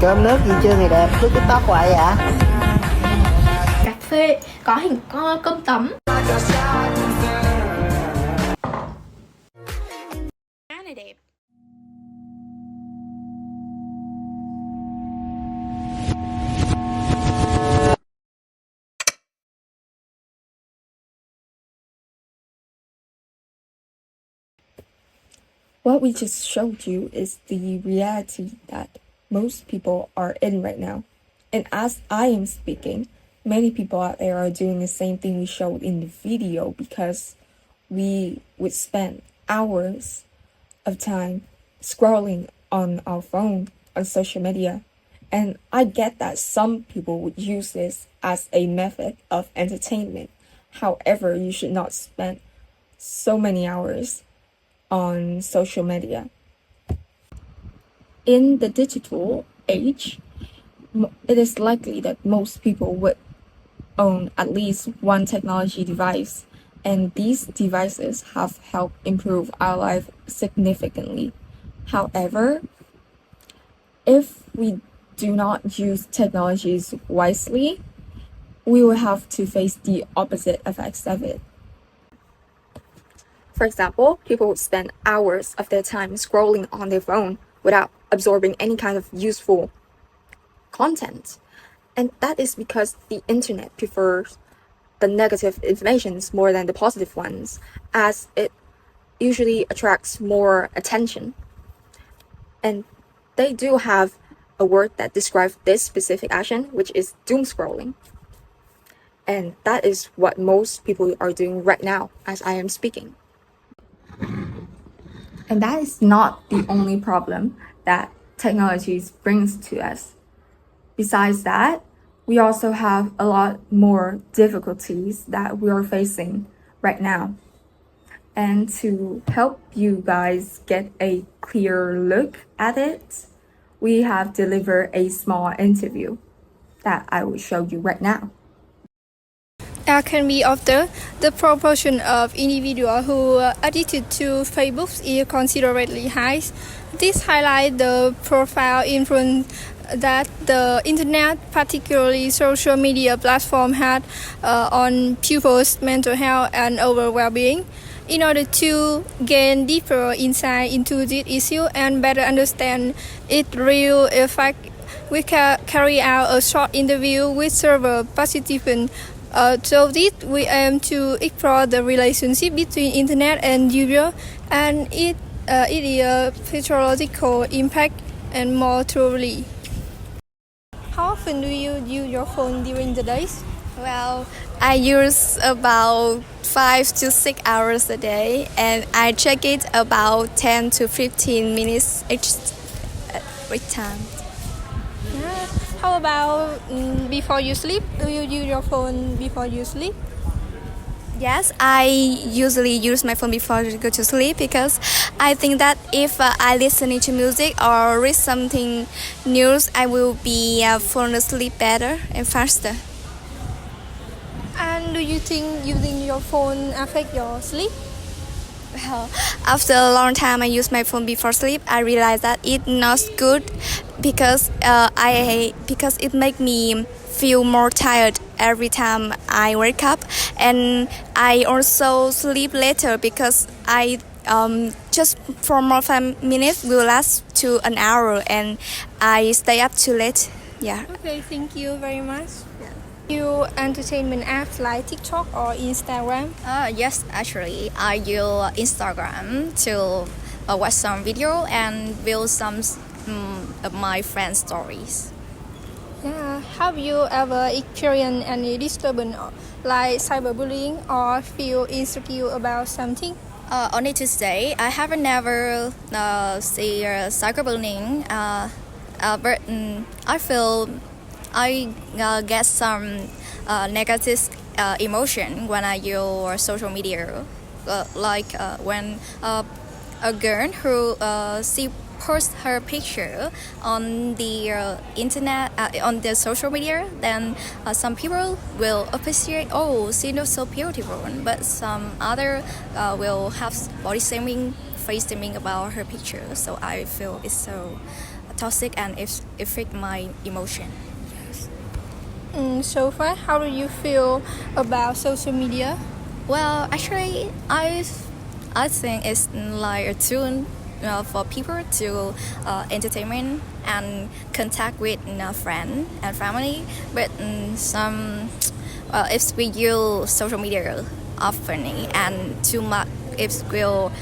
Cơm nước gì chưa người đẹp, cứ TikTok hoài vậy? Cà phê có hình có cơm tấm. Khá này đẹp. What we just showed you is the reality that most people are in right now. And as I am speaking, many people out there are doing the same thing we showed in the video because we would spend hours of time scrolling on our phone, on social media. And I get that some people would use this as a method of entertainment. However, you should not spend so many hours on social media. In the digital age, it is likely that most people would own at least one technology device, and these devices have helped improve our life significantly. However, if we do not use technologies wisely, we will have to face the opposite effects of it. For example, people would spend hours of their time scrolling on their phone without absorbing any kind of useful content. And that is because the internet prefers the negative informations more than the positive ones, as it usually attracts more attention. And they do have a word that describes this specific action, which is doom scrolling. And that is what most people are doing right now as I am speaking. And that is not the only problem that technologies brings to us. Besides that, we also have a lot more difficulties that we are facing right now. And to help you guys get a clear look at it, we have delivered a small interview that I will show you right now. Can be after the proportion of individuals who are addicted to Facebook is considerably high. This highlights the profound influence that the internet, particularly social media platform, had on people's mental health and overall well-being. In order to gain deeper insight into this issue and better understand its real effect, we can carry out a short interview with several participants. So this we aim to explore the relationship between internet and user and its physiological impact and more thoroughly. How often do you use your phone during the days? Well, I use about 5 to 6 hours a day, and I check it about 10 to 15 minutes each time. Yeah. How about before you sleep? Do you use your phone before you sleep? Yes, I usually use my phone before I go to sleep because I think that if I listen to music or read something news, I will be falling asleep better and faster. And do you think using your phone affect your sleep? Well, after a long time I use my phone before sleep, I realize that it's not good because because it makes me feel more tired every time I wake up, and I also sleep later because I just for more 5 minutes will last to an hour, and I stay up too late. Yeah. Okay, thank you very much. You entertainment apps like TikTok or Instagram? Yes, actually, I use Instagram to watch some video and view some of my friends' stories. Yeah. Have you ever experienced any disturbance like cyberbullying or feel insecure about something? Only to say, I haven't never see cyberbullying, but I feel I get some negative emotion when I use social media, when a girl who she posts her picture on the internet, on the social media, then some people will appreciate, oh, she looks so beautiful, but some other will have body shaming, face shaming about her picture. So I feel it's so toxic and affect my emotion. So far, how do you feel about social media? Well, actually, I think it's like a tool for people to entertainment and contact with friends and family. But if we use social media often and too much, it will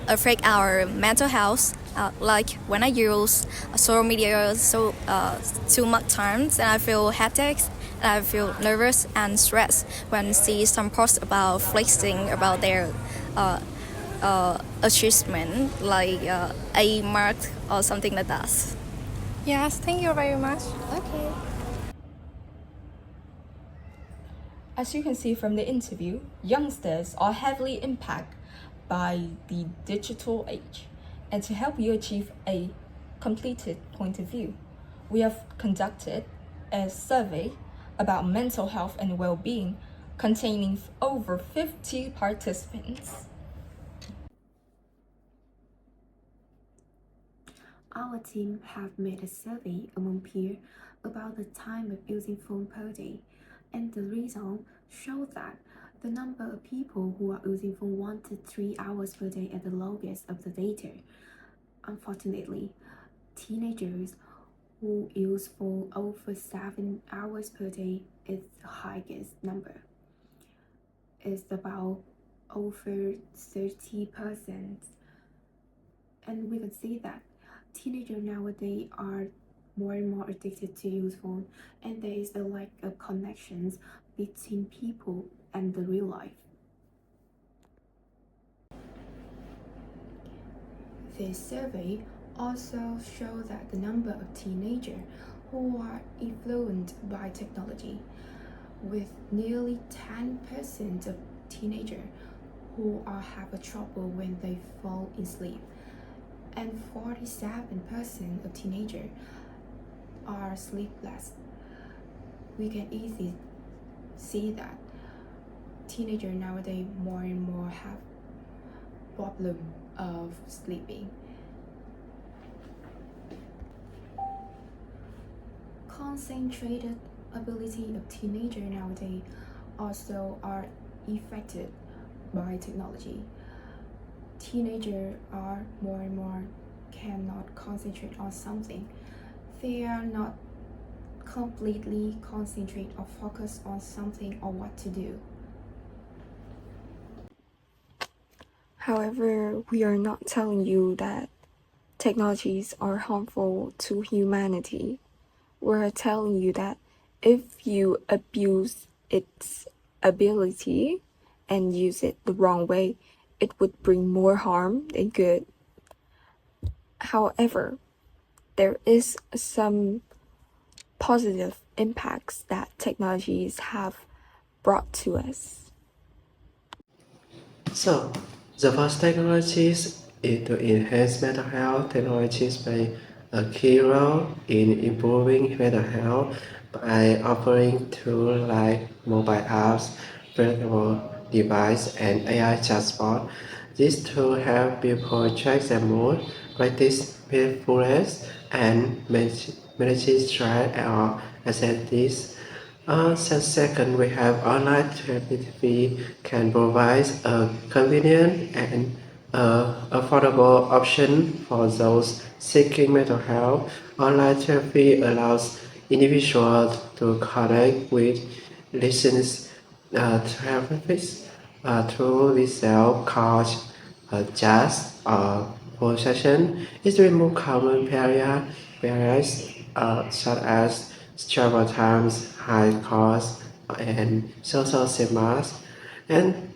affect our mental health. Like when I use social media too much times, and I feel headaches, and I feel nervous and stressed when I see some posts about flexing about their achievement, like A mark or something like that. Yes, thank you very much. Okay. As you can see from the interview, youngsters are heavily impacted by the digital age. And to help you achieve a completed point of view, we have conducted a survey about mental health and well-being containing over 50 participants. Our team have made a survey among peers about the time of using phone per day, and the result showed that the number of people who are using phone 1 to 3 hours per day are the lowest of the data. Unfortunately, teenagers who use phone over 7 hours per day is the highest number. It's about over 30%. And we can see that teenagers nowadays are more and more addicted to use phone, and there is a lack of connections between people and the real life. This survey also shows that the number of teenagers who are influenced by technology, with nearly 10% of teenagers who have a trouble when they fall asleep, and 47% of teenagers are sleepless. We can easily see that teenagers nowadays more and more have problem of sleeping. Concentrated ability of teenagers nowadays also are affected by technology. Teenagers are more and more cannot concentrate on something. They are not completely concentrate or focus on something or what to do. However, we are not telling you that technologies are harmful to humanity. We're telling you that if you abuse its ability and use it the wrong way, it would bring more harm than good. However, there is some positive impacts that technologies have brought to us. So, the first technologies is to enhance mental health. Technologies play a key role in improving mental health by offering tools like mobile apps, wearable devices, and AI chatbot. These tools help people track their mood, practice mindfulness, and manage stress or anxieties. Second, we have online therapy can provide a convenient and affordable option for those seeking mental health. Online therapy allows individuals to connect with licensed therapists through visual coach, jazz, or possession. It removes common barriers such as travel times, high costs, and social stigmas. And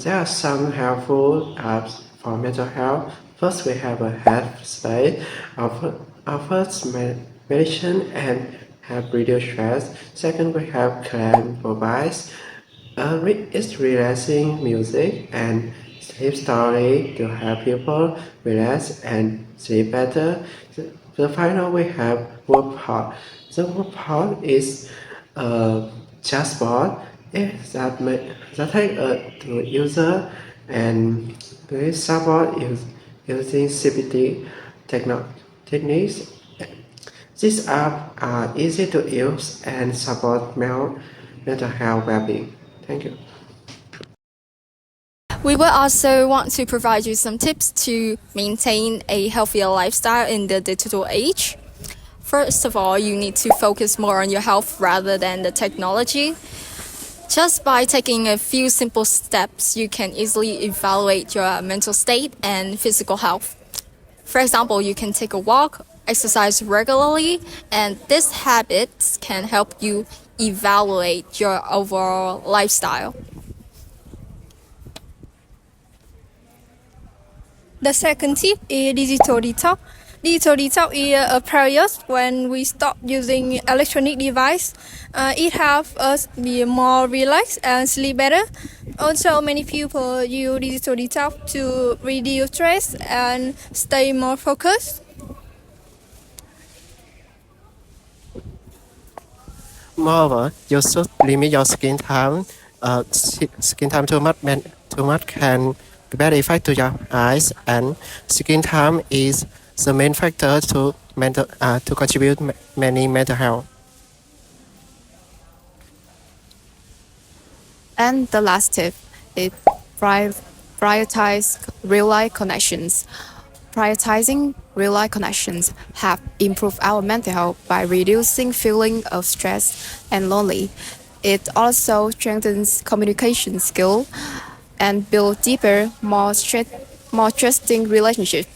there are some helpful apps for mental health. First, we have a health space offers meditation and help reduce stress. Second, we have Calm provides it's relaxing music and sleep story to help people relax and sleep better. The final we have WordPod. The WordPod is a chatbot that take to user and they support using CPT techniques. These apps are easy to use and support mental health well-being. Thank you. We will also want to provide you some tips to maintain a healthier lifestyle in the digital age. First of all, you need to focus more on your health rather than the technology. Just by taking a few simple steps, you can easily evaluate your mental state and physical health. For example, you can take a walk, exercise regularly, and these habits can help you evaluate your overall lifestyle. The second tip is digital detox. Digital detox is a period when we stop using electronic device. It helps us be more relaxed and sleep better. Also, many people use digital detox to reduce stress and stay more focused. Moreover, you should limit your screen time. Screen time too much can be bad effect to your eyes, and screen time is the main factor to contribute many mental health. And the last tip is prioritize real-life connections. Prioritizing real-life connections have improved our mental health by reducing feeling of stress and lonely. It also strengthens communication skill and build deeper, more trusting relationships.